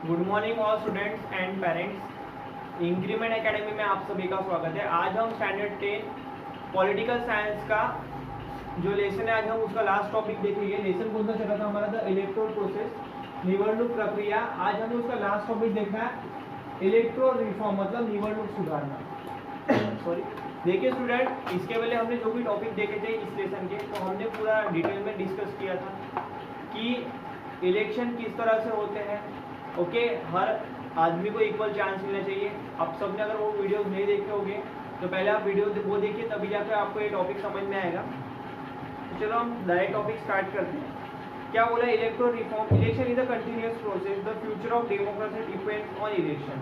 Good morning all students and parents. Increment academy में आप सभी का स्वागत है। आज हम स्टैंडर्ड 10 पॉलिटिकल साइंस का जो लेसन है, आज हम उसका लास्ट टॉपिक देखेंगे। लेसन कौन सा चला था हमारा था? इलेक्टोरल प्रोसेस, निवडणूक प्रक्रिया। आज हमें उसका लास्ट टॉपिक देखना है इलेक्टोरल रिफॉर्म, मतलब निवडणूक सुधारना। सॉरी, देखिए स्टूडेंट, इसके पहले हमने जो भी टॉपिक देखे थे इस लेसन के, तो हमने पूरा डिटेल में डिस्कस किया था कि इलेक्शन किस तरह से होते हैं। ओके, हर आदमी को इक्वल चांस मिलना चाहिए। आप सबने अगर वो वीडियोस नहीं देखे होंगे तो पहले आप वीडियो वो देखिए, तभी जाकर आपको ये टॉपिक समझ में आएगा। तो चलो हम डायरेक्ट टॉपिक स्टार्ट करते हैं। क्या बोला? Electoral reform. Election is a continuous process, the future of democracy depends on election.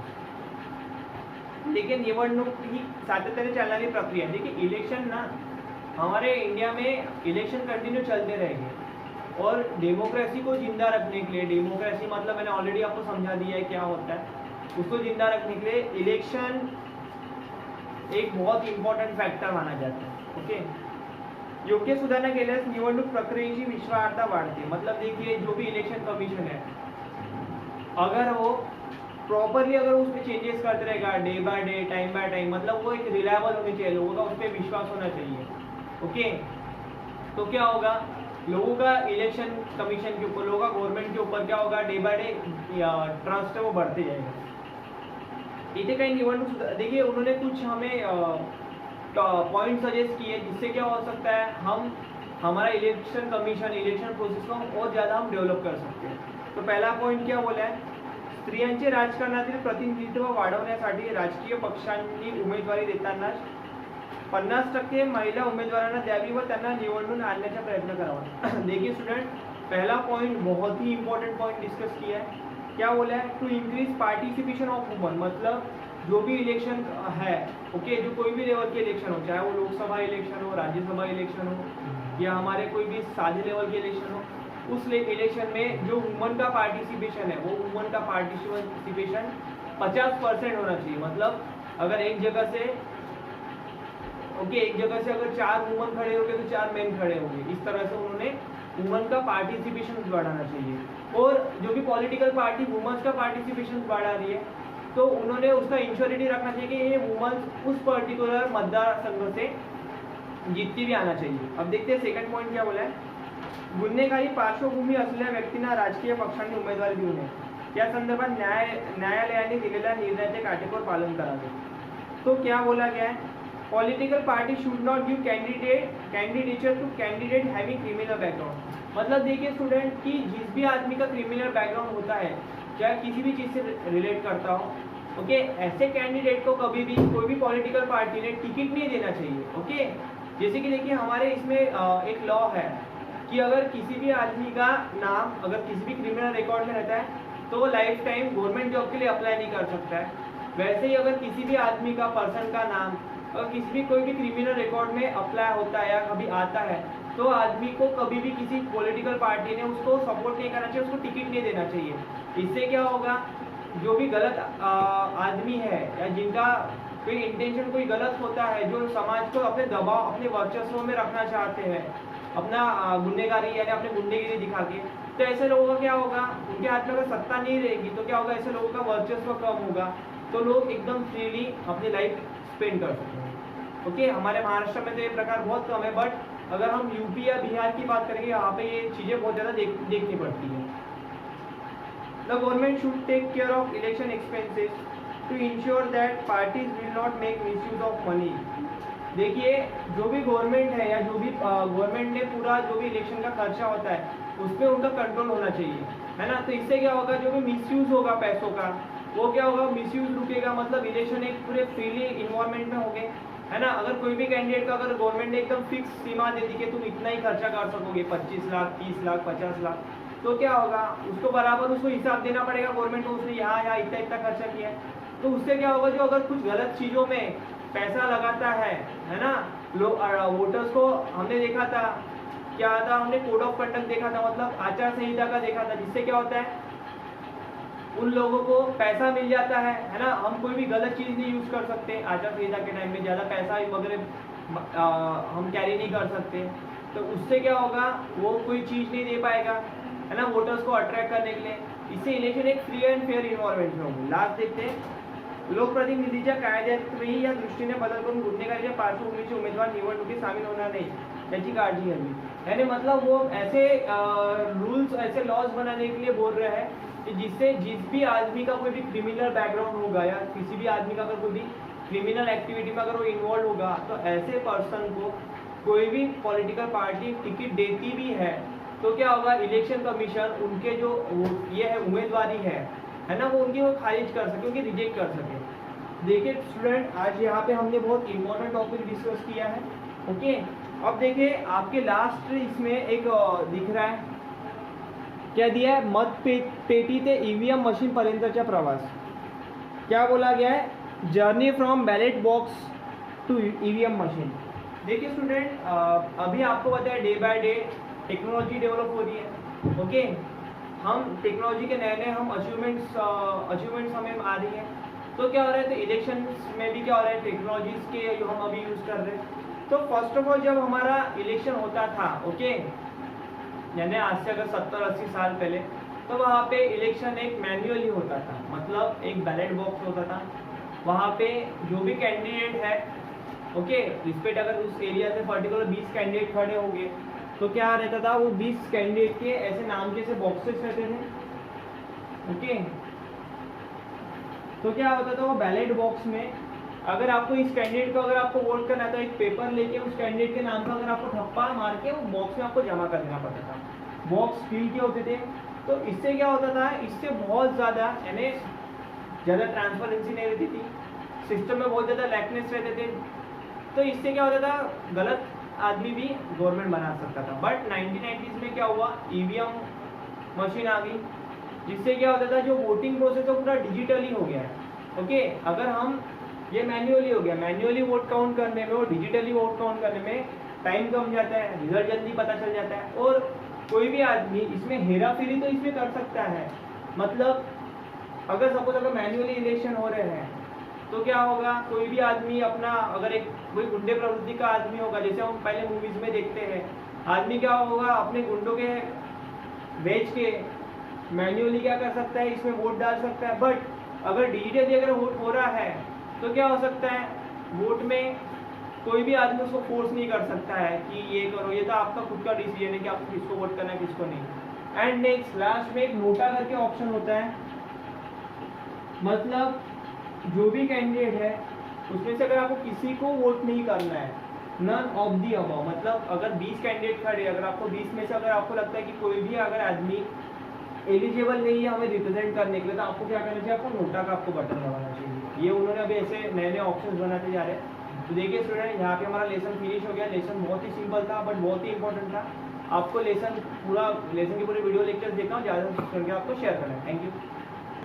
देखिए, निवडणूक ही सातत्याने चालणारी प्रक्रिया। देखिए, इलेक्शन ना हमारे इंडिया में इलेक्शन कंटिन्यू चलते रहेंगे और डेमोक्रेसी को जिंदा रखने के लिए, डेमोक्रेसी मतलब मैंने ऑलरेडी आपको समझा दिया है क्या होता है, उसको जिंदा रखने के लिए इलेक्शन एक बहुत इंपॉर्टंट फॅक्टर माना जाता है। ओके, योग्य सुधारणा केल्यास निवडणूक प्रक्रियेची विश्वासार्हता वाढते। मतलब देखिए, जो भी इलेक्शन कमीशन है, अगर वो प्रॉपरली अगर उसमें चेंजेस करते रहेगा day by day, time by time, मतलब वो एक रिलायबल होनी चाहिए, लोगों का उस पर विश्वास होना चाहिए। ओके, तो क्या होगा, लोगों का इलेक्शन कमीशन के ऊपर, लोगों का गवर्नमेंट के ऊपर क्या होगा, डे बाय डे ट्रस्ट है वो बढ़ते जाएगा। इथे काही निवडणूक, देखिए उन्होंने कुछ हमें पॉइंट सजेस्ट किए जिससे क्या हो सकता है, हम हमारा इलेक्शन कमीशन, इलेक्शन प्रोसेस को और ज़्यादा हम डेव्हलप कर सकते हैं। तो पहला पॉइंट क्या बोला है, स्त्रियांचे राजकारणातील प्रतिनिधित्व वाढवण्यासाठी राजकीय पक्षांनी उमेदवारी देताना 50% महिला उम्मीदवारांना द्यावी व त्यांना निवडून आणण्याचा प्रयत्न करावा। देखिए स्टूडेंट, पहला पॉइंट बहुत ही इंपॉर्टेंट पॉइंट डिस्कस किया है। क्या बोला है? To increase participation of woman. मतलब जो भी इलेक्शन है, ओके, जो कोई भी लेवल के इलेक्शन हो, चाहे वो लोकसभा इलेक्शन हो, राज्यसभा इलेक्शन हो, या हमारे कोई भी साझे लेवल के इलेक्शन हो, उस इलेक्शन में जो वुमन का पार्टिसिपेशन है, वो वुमन का पार्टिसिपेशन 50% होना चाहिए। मतलब अगर एक जगह से एक जगह से अगर 4 वुमन खड़े होंगे तो 4 मेन खड़े होंगे। इस तरह से उन्होंने वुमन का पार्टिसिपेशन बढ़ाना चाहिए। और जो भी पॉलिटिकल पार्टी वुमेन्स का पार्टिसिपेशन बढ़ा रही है, तो उन्होंने उसका इंश्योरिटी रखना चाहिए कि ये वुमन उस पर्टिकुलर मतदार संघ से जीतती भी आना चाहिए। अब देखते हैं सेकंड पॉइंट क्या बोला है, गुन्हेगारी पार्श्वभूमी असलेल्या व्यक्तींना राजकीय पक्षांनी उमेदवारी देऊ नये, या संदर्भात न्यायालयाने दिलेल्या निर्णयाचे काटेकोर पालन करावे। तो क्या बोला गया है, political party should not give candidature to candidate having criminal background. मतलब देखिए स्टूडेंट, कि जिस भी आदमी का क्रिमिनल बैकग्राउंड होता है, चाहे किसी भी चीज़ से रिलेट करता हो, ओके, ऐसे कैंडिडेट को कभी भी कोई भी पॉलिटिकल पार्टी ने टिकट नहीं देना चाहिए। ओके, जैसे कि देखिए हमारे इसमें एक लॉ है कि अगर किसी भी आदमी का नाम अगर किसी भी क्रिमिनल रिकॉर्ड में रहता है तो वो लाइफ टाइम गवर्नमेंट जॉब के लिए अप्लाई नहीं कर सकता है। वैसे ही अगर किसी भी आदमी का, पर्सन का नाम अगर किसी भी कोई भी क्रिमिनल रिकॉर्ड में अप्लाई होता है या कभी आता है, तो आदमी को कभी भी किसी पॉलिटिकल पार्टी ने उसको सपोर्ट नहीं करना चाहिए, उसको टिकट नहीं देना चाहिए। इससे क्या होगा, जो भी गलत आदमी है या जिनका कोई इंटेंशन कोई गलत होता है, जो समाज को अपने दबाव, अपने वर्चस्व में रखना चाहते हैं, अपना गुंडेगारी यानी अपने गुंडेगिरी दिखा के, तो ऐसे लोगों का क्या होगा, उनके हाथ में अगर सत्ता नहीं रहेगी तो क्या होगा, ऐसे लोगों का वर्चस्व कम होगा, तो लोग एकदम फ्रीली अपनी लाइफ स्पेंड कर सकते हैं। ओके, हमारे महाराष्ट्र में तो ये प्रकार बहुत कम है, बट अगर हम यूपी या बिहार की बात करेंगे, यहाँ पे ये चीज़ें बहुत ज़्यादा देखनी पड़ती है। The government should take care of election expenses to ensure that parties will not make misuse of money. देखिए, जो भी गवर्नमेंट है या जो भी गवर्नमेंट ने पूरा जो भी इलेक्शन का खर्चा होता है उस पर उनका कंट्रोल होना चाहिए, है ना। तो इससे क्या होगा, जो भी मिसयूज होगा पैसों का, वो क्या होगा, मिसयूज रुकेगा। मतलब इलेक्शन एक पूरे फ्रीली इन्वायरमेंट में होंगे, है ना। अगर कोई भी कैंडिडेट का अगर गवर्नमेंट ने एकदम फिक्स सीमा दे दी कि तुम इतना ही खर्चा कर सकोगे, 25 लाख, 30 लाख, 50 लाख, तो क्या होगा, उसको बराबर उसको हिसाब देना पड़ेगा गवर्नमेंट को, उसने यहाँ इतना इतना खर्चा किया है। तो उससे क्या होगा, जो अगर कुछ गलत चीज़ों में पैसा लगाता है ना, लोग वोटर्स को, हमने देखा था क्या था, हमने कोड ऑफ कंडक्ट देखा था, मतलब आचार संहिता का देखा था, जिससे क्या होता है, उन लोगों को पैसा मिल जाता है ना। हम कोई भी गलत चीज़ नहीं यूज़ कर सकते आचार संहिता के टाइम में, ज़्यादा पैसा वगैरह हम कैरी नहीं कर सकते। तो उससे क्या होगा, वो कोई चीज़ नहीं दे पाएगा, है ना, वोटर्स को अट्रैक्ट करने के लिए। इससे इलेक्शन एक फ्री एंड फेअर इन्व्हायरमेंट में होगी. लास्ट देखते हैं. लोकप्रतिनिधीच्या कायद्यातही या दृष्टीने बदल करून गुन्हेगारीच्या पार्श्वभूमीचे उमेदवार निवडणुकीत सामील होणार नाही याची काळजी घ्यावी. यानी मतलब वो ऐसे रूल्स ऐसे लॉज बनाने के लिए बोल रहे हैं कि जिससे जिस भी आदमी का कोई भी क्रिमिनल बैकग्राउंड होगा या किसी भी आदमी का अगर कोई भी क्रिमिनल एक्टिविटी में अगर वो इन्वॉल्व होगा तो ऐसे पर्सन को कोई भी पॉलिटिकल पार्टी टिकट देती भी है तो क्या होगा, इलेक्शन कमीशन उनके जो ये है उम्मीदवारी है ना, वो उनकी वो खारिज कर सके, उनकी रिजेक्ट कर सके. देखिए स्टूडेंट, आज यहाँ पे हमने बहुत इंपॉर्टेंट टॉपिक डिस्कस किया है. ओके, अब देखिए आपके लास्ट इसमें एक दिख रहा है, क्या दिया है, मतपेटी ते ईव्हीएम मशीन पर्यंतचा प्रवास. क्या बोला गया है, journey from ballot box to EVM machine. देखिए स्टूडेंट, अभी आपको पता है day by day technology develop हो रही है. ओके, हम टेक्नोलॉजी के नए नए हम अचीवमेंट्स हमें आ रही है. तो क्या हो रहा है, तो इलेक्शन में भी क्या हो रहा है, टेक्नोलॉजीज के जो हम अभी यूज़ कर रहे हैं. तो फर्स्ट ऑफ ऑल जब हमारा इलेक्शन होता था, ओके, यानी आज से अगर 70-80 साल पहले, तो वहाँ पे इलेक्शन एक मैन्युअली होता था. मतलब एक बैलेट बॉक्स होता था, वहाँ पे जो भी कैंडिडेट है, ओके, रिस्पेक्ट अगर उस एरिया से पर्टिकुलर 20 कैंडिडेट खड़े होंगे तो क्या रहता था, वो 20 कैंडिडेट के ऐसे नाम के ऐसे बॉक्सेस रहते थे. ओके, तो क्या होता था, वो बैलेट बॉक्स में अगर आपको इस कैंडिडेट को अगर आपको वोट करना था, एक पेपर लेके उस कैंडिडेट के नाम का अगर आपको ठप्पा मार के वो बॉक्स में आपको जमा कर देना पड़ता था. बॉक्स फिल के होते थे. तो इससे क्या होता था, इससे बहुत ज़्यादा यानी ज़्यादा ट्रांसपेरेंसी नहीं रहती थी, सिस्टम में बहुत ज़्यादा लैकनेस रहते थे. तो इससे क्या होता था, गलत आदमी भी गवर्नमेंट बना सकता था. बट 1990s में क्या हुआ, ईवीएम मशीन आ गई, जिससे क्या होता था, जो वोटिंग प्रोसेस है पूरा डिजिटली हो गया है. ओके, अगर हम ये मैन्युअली हो गया, मैन्युअली वोट काउंट करने में और डिजिटली वोट काउंट करने में टाइम कम जाता है, रिजल्ट जल्दी पता चल जाता है. और कोई भी आदमी इसमें हेरा फेरी तो इसमें कर सकता है. मतलब अगर सपोज अगर मैन्युअली इलेक्शन हो रहे हैं तो क्या होगा, कोई भी आदमी अपना अगर एक कोई गुंडे प्रवृत्ति का आदमी होगा, जैसे हम पहले मूवीज में देखते हैं, आदमी क्या होगा, अपने गुंडों के बेच के मैन्युअली क्या कर सकता है, इसमें वोट डाल सकता है. बट अगर डिजिटली अगर वोट हो रहा है तो क्या हो सकता है, वोट में कोई भी आदमी उसको फोर्स नहीं कर सकता है कि ये करो. ये तो आपका खुद का डिसीजन है कि आपको किसको वोट करना है किसको नहीं. एंड नेक्स्ट लास्ट में एक नोटा करके ऑप्शन होता है. मतलब जो भी कैंडिडेट है उसमें से अगर आपको किसी को वोट नहीं करना है, नन ऑफ दी अबव, मतलब अगर 20 कैंडिडेट खड़े, अगर आपको 20 में से अगर आपको लगता है कि कोई भी अगर आदमी एलिजिबल नहीं है हमें रिप्रेजेंट करने के लिए, तो आपको क्या करना चाहिए, आपको नोटा का आपको बटन दबाना चाहिए. ये उन्होंने अभी ऐसे नए नए ऑप्शंस बनाते जा रहे हैं. तो देखिए स्टूडेंट, यहाँ पे हमारा लेसन फिनिश हो गया. लेसन बहुत ही सिंपल था बट बहुत ही इंपॉर्टेंट था. आपको लेसन की पूरी वीडियो लेक्चर देखना, ज़्यादा करके आपको शेयर करना है. Thank you.